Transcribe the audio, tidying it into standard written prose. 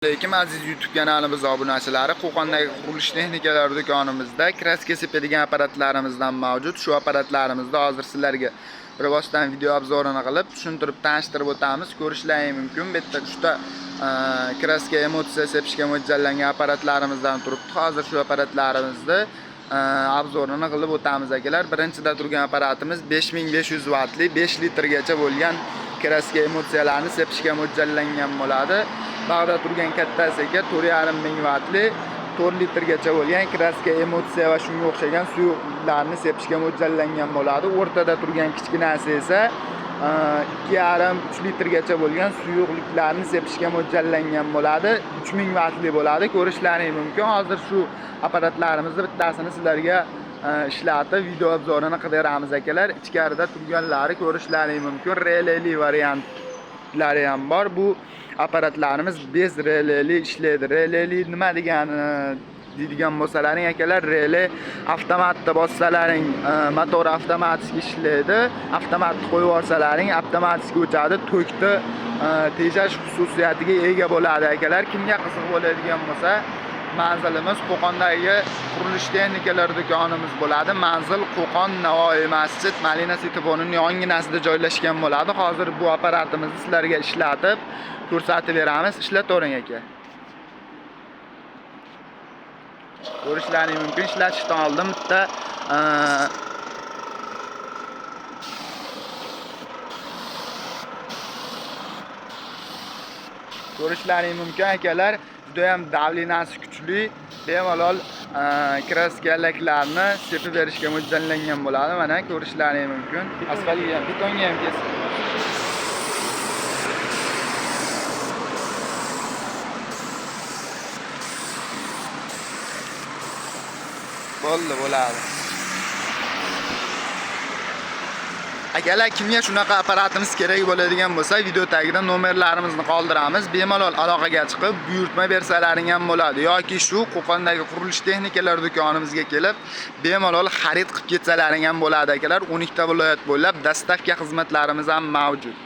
Assalomu aziz YouTube kanalimiz obunachilari, Qo'qondagi qurilish texnikalari do'konimizda kraska sepadigan apparatlarimizdan mavjud. Shu apparatlarimizda hozir sizlarga bir vositdan video obzorini qilib, tushuntirib, tanishtirib o'tamiz. Ko'rishlaringiz mumkin. Bu yerda 3 ta kraska emotsiya sepishga mo'ljallangan apparatlarimizdan turibdi. Hozir shu apparatlarimizni obzorini qilib o'tamiz akalar. Birinchida turgan apparatimiz 5500 vatli 5 litrgacha bo'lgan kraska emotsiyalarni sepishga mo'ljallangan bo'ladi. Bag'da turgan kattasi aka 4500 vatli 4 litrgacha bo'lgan kraska emotsiya va shunga o'xshagan suyuqlarni sepishga mo'ljallangan bo'ladi. O'rtada turgan kichkinasi esa 2,5-3 litrgacha bo'lgan suyuqliklarni sepishga mo'ljallangan bo'ladi. 3000 vatli bo'ladi. Ko'rishlaringiz mumkin. Hozir shu apparatlarimizni bittasini sizlarga ishlatib video obzorini qidiramiz akalar. Ichkarida turganlari ko'rishlaringiz mumkin. Releli variantlari ham bor. Bu apparatlarimiz bez releli ishlaydi. Releli nima deydigan bo'lsalaring akalar, rele avtomatda bossalaring motor avtomatik ishlaydi. Avtomatni qo'yib yuborsalaring avtomatik o'chadi. Tokni tejash xususiyatiga ega bo'ladi akalar. Kimga qiziq bo'ladigan bo'lsa, manzilimiz Qo'qondagi qurilish texnikalari do'konimiz bo'ladi. Manzil Qo'qon Navoiy masjid Malina Sitibonining yonginasida joylashgan bo'ladi. Hozir bu apparatimizni sizlarga ishlatib ko'rsatib beramiz. Ishlatavering aka. Ko'rishlaringiz mumkin. Ishlatishdan oldin bitta ko'rishlaringiz mumkin akalar. Juda ham davlinasi kuchli, bemalol kraskalaklarni sepib berishga mo'ljallangan bo'ladi. Mana ko'rishlaringiz mumkin. Asfaltga ham, betonga ham kesib. Bo'ladi. Akalar, kimga shunaqa apparatimiz kerak bo'ladigan bo'lsa, video tagida nomerlarimizni qoldiramiz. Bemalol aloqaga chiqib, buyurtma bersalaring ham bo'ladi yoki shu Qo'qondagi qurilish texnikalari do'konimizga kelib, bemalol xarid qilib ketsalaring ham bo'ladi akalar. 12 ta viloyat bo'ylab dastavka xizmatlarimiz ham mavjud.